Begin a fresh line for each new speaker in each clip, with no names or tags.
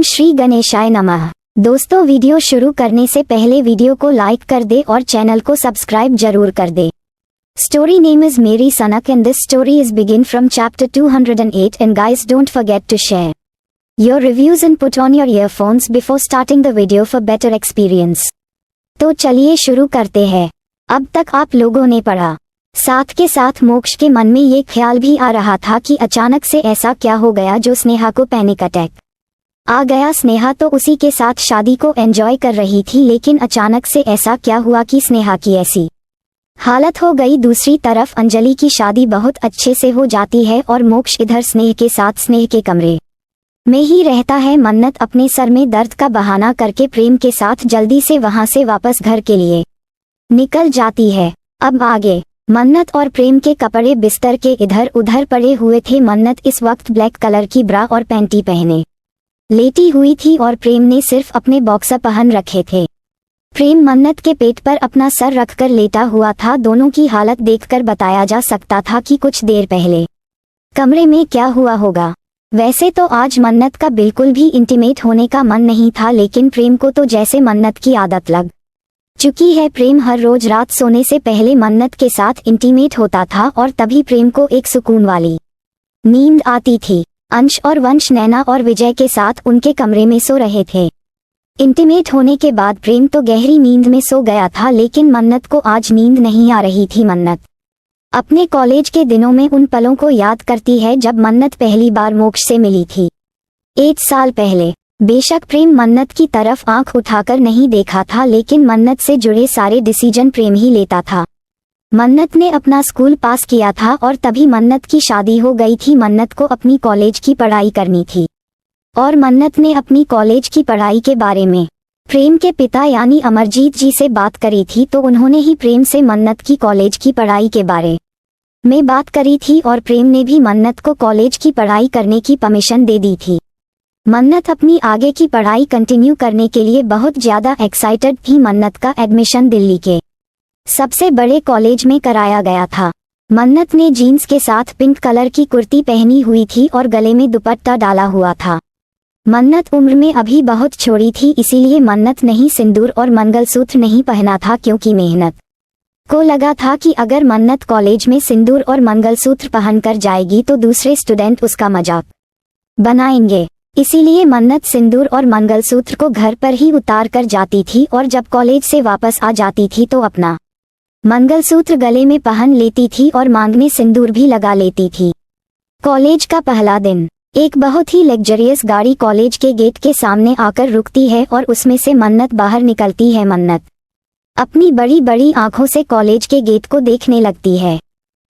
श्री गणेशाय नमः। दोस्तों, वीडियो शुरू करने से पहले वीडियो को लाइक कर दे और चैनल को सब्सक्राइब जरूर कर दे। Story name is Mary Sanak and this story is begin from chapter 208 and guys don't forget to share your reviews and put on your earphones before starting the video for better experience। तो चलिए शुरू करते हैं। अब तक आप लोगों ने पढ़ा, साथ के साथ मोक्ष के मन में ये ख्याल भी आ रहा था कि अचानक से ऐसा क्या हो गया जो स्नेहा को पैनिक अटैक आ गया। स्नेहा तो उसी के साथ शादी को एंजॉय कर रही थी, लेकिन अचानक से ऐसा क्या हुआ कि स्नेहा की ऐसी हालत हो गई। दूसरी तरफ अंजलि की शादी बहुत अच्छे से हो जाती है और मोक्ष इधर स्नेह के साथ स्नेह के कमरे में ही रहता है। मन्नत अपने सर में दर्द का बहाना करके प्रेम के साथ जल्दी से वहां से वापस घर के लिए निकल जाती है। अब आगे मन्नत और प्रेम के कपड़े बिस्तर के इधर उधर पड़े हुए थे। मन्नत इस वक्त ब्लैक कलर की ब्रा और पैंटी पहने लेटी हुई थी और प्रेम ने सिर्फ अपने बॉक्सर पहन रखे थे। प्रेम मन्नत के पेट पर अपना सर रखकर लेटा हुआ था। दोनों की हालत देखकर बताया जा सकता था कि कुछ देर पहले कमरे में क्या हुआ होगा। वैसे तो आज मन्नत का बिल्कुल भी इंटीमेट होने का मन नहीं था, लेकिन प्रेम को तो जैसे मन्नत की आदत लग चुकी है। प्रेम हर रोज रात सोने से पहले मन्नत के साथ इंटीमेट होता था और तभी प्रेम को एक सुकून वाली नींद आती थी। अंश और वंश नैना और विजय के साथ उनके कमरे में सो रहे थे। इंटीमेट होने के बाद प्रेम तो गहरी नींद में सो गया था, लेकिन मन्नत को आज नींद नहीं आ रही थी। मन्नत अपने कॉलेज के दिनों में उन पलों को याद करती है जब मन्नत पहली बार मोक्ष से मिली थी 8 साल पहले। बेशक प्रेम मन्नत की तरफ आंख उठाकर नहीं देखा था, लेकिन मन्नत से जुड़े सारे डिसीजन प्रेम ही लेता था। मन्नत ने अपना स्कूल पास किया था और तभी मन्नत की शादी हो गई थी। मन्नत को अपनी कॉलेज की पढ़ाई करनी थी और मन्नत ने अपनी कॉलेज की पढ़ाई के बारे में प्रेम के पिता यानी अमरजीत जी से बात करी थी, तो उन्होंने ही प्रेम से मन्नत की कॉलेज की पढ़ाई के बारे में बात करी थी और प्रेम ने भी मन्नत को कॉलेज की पढ़ाई करने की परमिशन दे दी थी। मन्नत अपनी आगे की पढ़ाई कंटिन्यू करने के लिए बहुत ज्यादा एक्साइटेड थी। मन्नत का एडमिशन दिल्ली के सबसे बड़े कॉलेज में कराया गया था। मन्नत ने जीन्स के साथ पिंक कलर की कुर्ती पहनी हुई थी और गले में दुपट्टा डाला हुआ था। मन्नत उम्र में अभी बहुत छोटी थी, इसीलिए मन्नत नहीं सिंदूर और मंगलसूत्र नहीं पहना था, क्योंकि मेहनत को लगा था कि अगर मन्नत कॉलेज में सिंदूर और मंगलसूत्र पहनकर जाएगी तो दूसरे स्टूडेंट उसका मजाक बनाएंगे। इसीलिए मन्नत सिंदूर और मंगलसूत्र को घर पर ही उतार कर जाती थी और जब कॉलेज से वापस आ जाती थी तो अपना मंगलसूत्र गले में पहन लेती थी और मांग में सिंदूर भी लगा लेती थी। कॉलेज का पहला दिन एक बहुत ही लग्जरियस गाड़ी कॉलेज के गेट के सामने आकर रुकती है और उसमें से मन्नत बाहर निकलती है। मन्नत अपनी बड़ी बड़ी आंखों से कॉलेज के गेट को देखने लगती है।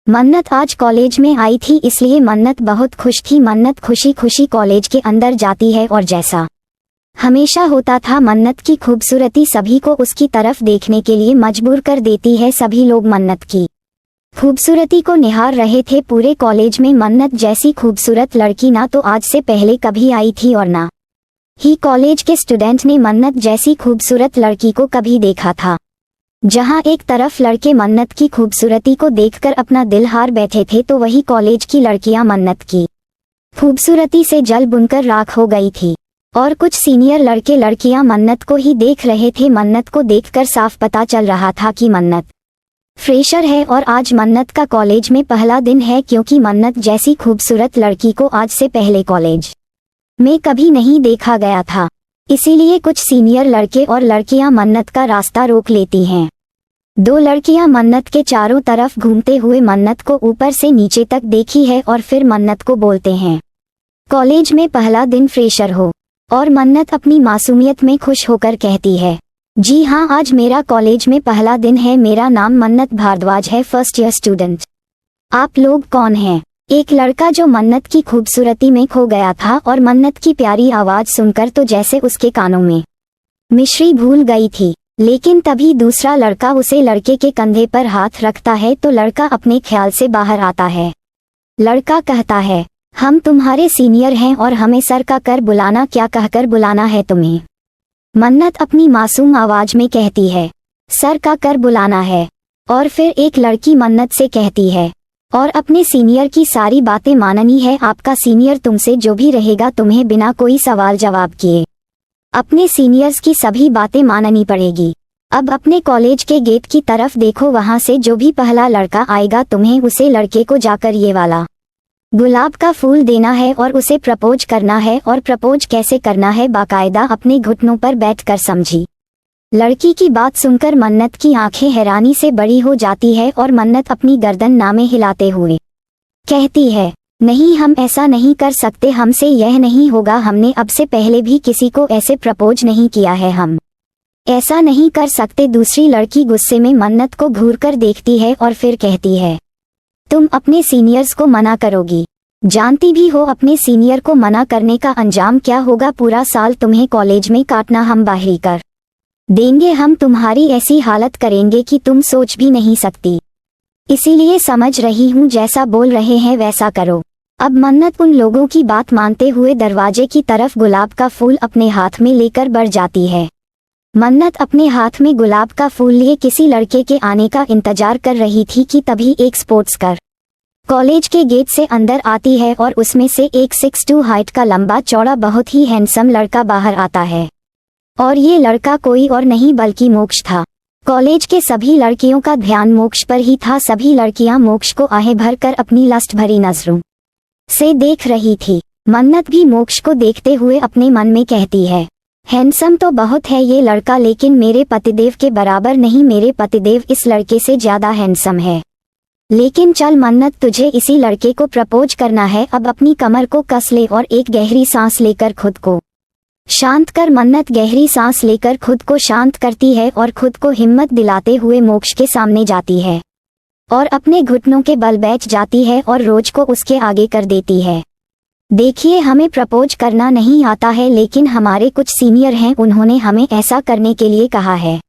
मन्नत आज कॉलेज में आई थी, इसलिए मन्नत बहुत खुश थी। मन्नत खुशी खुशी कॉलेज के अंदर जाती है और जैसा हमेशा होता था, मन्नत की खूबसूरती सभी को उसकी तरफ देखने के लिए मजबूर कर देती है। सभी लोग मन्नत की खूबसूरती को निहार रहे थे। पूरे कॉलेज में मन्नत जैसी खूबसूरत लड़की ना तो आज से पहले कभी आई थी और ना ही कॉलेज के स्टूडेंट ने मन्नत जैसी खूबसूरत लड़की को कभी देखा था। जहां एक तरफ लड़के मन्नत की खूबसूरती को देखकर अपना दिल हार बैठे थे, तो वही कॉलेज की लड़कियां मन्नत की खूबसूरती से जल बुनकर राख हो गई थी और कुछ सीनियर लड़के लड़कियां मन्नत को ही देख रहे थे। मन्नत को देखकर साफ पता चल रहा था कि मन्नत फ्रेशर है और आज मन्नत का कॉलेज में पहला दिन है, क्योंकि मन्नत जैसी खूबसूरत लड़की को आज से पहले कॉलेज में कभी नहीं देखा गया था। इसीलिए कुछ सीनियर लड़के और लड़कियां मन्नत का रास्ता रोक लेती हैं। 2 लड़कियां मन्नत के चारों तरफ घूमते हुए मन्नत को ऊपर से नीचे तक देखी है और फिर मन्नत को बोलते हैं, कॉलेज में पहला दिन फ्रेशर हो। और मन्नत अपनी मासूमियत में खुश होकर कहती है, जी हाँ, आज मेरा कॉलेज में पहला दिन है। मेरा नाम मन्नत भारद्वाज है, फर्स्ट ईयर स्टूडेंट। आप लोग कौन हैं? एक लड़का जो मन्नत की खूबसूरती में खो गया था और मन्नत की प्यारी आवाज सुनकर तो जैसे उसके कानों में मिश्री भूल गई थी। लेकिन तभी दूसरा लड़का उसे लड़के के कंधे पर हाथ रखता है तो लड़का अपने ख्याल से बाहर आता है। लड़का कहता है, हम तुम्हारे सीनियर हैं और हमें सर का कर बुलाना। क्या कहकर बुलाना है तुम्हें? मन्नत अपनी मासूम आवाज में कहती है, सर का कर बुलाना है। और फिर एक लड़की मन्नत से कहती है, और अपने सीनियर की सारी बातें माननी है। आपका सीनियर तुमसे जो भी रहेगा तुम्हें बिना कोई सवाल जवाब किए अपने सीनियर्स की सभी बातें माननी पड़ेगी। अब अपने कॉलेज के गेट की तरफ देखो, वहां से जो भी पहला लड़का आएगा तुम्हें उसे लड़के को जाकर ये वाला गुलाब का फूल देना है और उसे प्रपोज करना है। और प्रपोज कैसे करना है बाकायदा अपने घुटनों पर बैठकर समझी। लड़की की बात सुनकर मन्नत की आंखें हैरानी से बड़ी हो जाती है और मन्नत अपनी गर्दन नामे हिलाते हुए कहती है, नहीं हम ऐसा नहीं कर सकते, हमसे यह नहीं होगा, हमने अब से पहले भी किसी को ऐसे प्रपोज नहीं किया है, हम ऐसा नहीं कर सकते। दूसरी लड़की गुस्से में मन्नत को घूरकर देखती है और फिर कहती है, तुम अपने सीनियर्स को मना करोगी, जानती भी हो अपने सीनियर को मना करने का अंजाम क्या होगा, पूरा साल तुम्हें कॉलेज में काटना हम बाहरी कर देंगे, हम तुम्हारी ऐसी हालत करेंगे कि तुम सोच भी नहीं सकती, इसीलिए समझ रही हूँ जैसा बोल रहे हैं वैसा करो। अब मन्नत उन लोगों की बात मानते हुए दरवाजे की तरफ गुलाब का फूल अपने हाथ में लेकर बढ़ जाती है। मन्नत अपने हाथ में गुलाब का फूल लिए किसी लड़के के आने का इंतजार कर रही थी कि तभी एक स्पोर्ट्स कार कॉलेज के गेट से अंदर आती है और उसमें से एक 6'2" हाइट का लंबा चौड़ा बहुत ही हैंडसम लड़का बाहर आता है। और ये लड़का कोई और नहीं बल्कि मोक्ष था। कॉलेज के सभी लड़कियों का ध्यान मोक्ष पर ही था। सभी लड़कियां मोक्ष को आहें भर कर अपनी लस्ट भरी नजरों से देख रही थी। मन्नत भी मोक्ष को देखते हुए अपने मन में कहती है, हैंडसम तो बहुत है ये लड़का, लेकिन मेरे पतिदेव के बराबर नहीं, मेरे पतिदेव इस लड़के से ज्यादा हैंडसम है। लेकिन चल मन्नत, तुझे इसी लड़के को प्रपोज करना है। अब अपनी कमर को कस ले और एक गहरी सांस लेकर खुद को शांत कर। मन्नत गहरी सांस लेकर खुद को शांत करती है और खुद को हिम्मत दिलाते हुए मोक्ष के सामने जाती है और अपने घुटनों के बल बैठ जाती है और रोज को उसके आगे कर देती है। देखिए, हमें प्रपोज करना नहीं आता है, लेकिन हमारे कुछ सीनियर हैं, उन्होंने हमें ऐसा करने के लिए कहा है,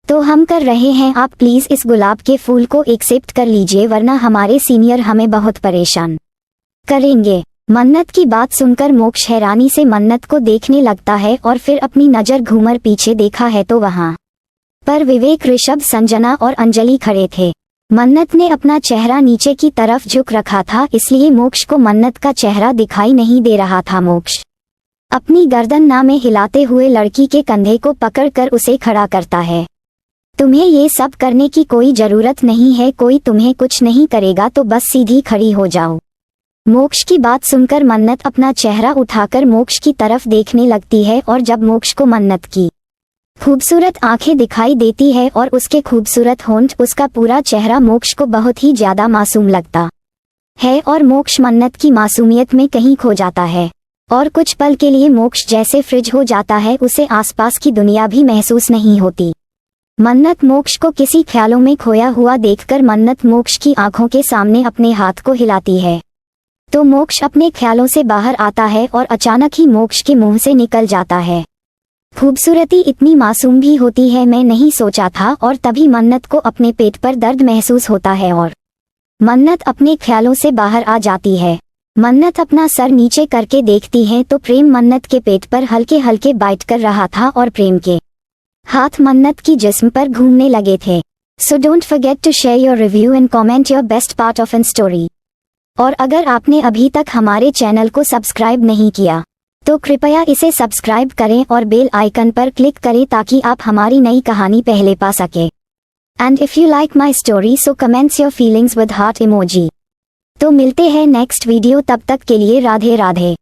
तो हम कर रहे हैं। आप प्लीज इस गुलाब के फूल को एक्सेप्ट कर लीजिए, वरना हमारे सीनियर हमें बहुत परेशान करेंगे। मन्नत की बात सुनकर मोक्ष हैरानी से मन्नत को देखने लगता है और फिर अपनी नजर घूमर पीछे देखा है तो वहां पर विवेक, ऋषभ, संजना और अंजलि खड़े थे। मन्नत ने अपना चेहरा नीचे की तरफ झुक रखा था, इसलिए मोक्ष को मन्नत का चेहरा दिखाई नहीं दे रहा था। मोक्ष अपनी गर्दन नामे हिलाते हुए लड़की के कंधे को पकड़कर उसे खड़ा करता है। तुम्हें ये सब करने की कोई जरूरत नहीं है, कोई तुम्हें कुछ नहीं करेगा, तो बस सीधी खड़ी हो जाओ। मोक्ष की बात सुनकर मन्नत अपना चेहरा उठाकर मोक्ष की तरफ देखने लगती है और जब मोक्ष को मन्नत की खूबसूरत आंखें दिखाई देती है और उसके खूबसूरत होंठ, उसका पूरा चेहरा मोक्ष को बहुत ही ज्यादा मासूम लगता है और मोक्ष मन्नत की मासूमियत में कहीं खो जाता है और कुछ पल के लिए मोक्ष जैसे फ्रिज हो जाता है, उसे आसपास की दुनिया भी महसूस नहीं होती। मन्नत मोक्ष को किसी ख्यालों में खोया हुआ देखकर मन्नत मोक्ष की आंखों के सामने अपने हाथ को हिलाती है तो मोक्ष अपने ख्यालों से बाहर आता है और अचानक ही मोक्ष के मुंह से निकल जाता है, खूबसूरती इतनी मासूम भी होती है, मैं नहीं सोचा था। और तभी मन्नत को अपने पेट पर दर्द महसूस होता है और मन्नत अपने ख्यालों से बाहर आ जाती है। मन्नत अपना सर नीचे करके देखती है तो प्रेम मन्नत के पेट पर हल्के हल्के बाइट कर रहा था और प्रेम के हाथ मन्नत की जिस्म पर घूमने लगे थे। So don't forget to share your review and comment your best part of an story. और अगर आपने अभी तक हमारे चैनल को सब्सक्राइब नहीं किया तो कृपया इसे सब्सक्राइब करें और बेल आइकन पर क्लिक करें ताकि आप हमारी नई कहानी पहले पा सके। And if you like my story so comments your feelings with heart emoji. तो मिलते हैं नेक्स्ट वीडियो, तब तक के लिए राधे राधे।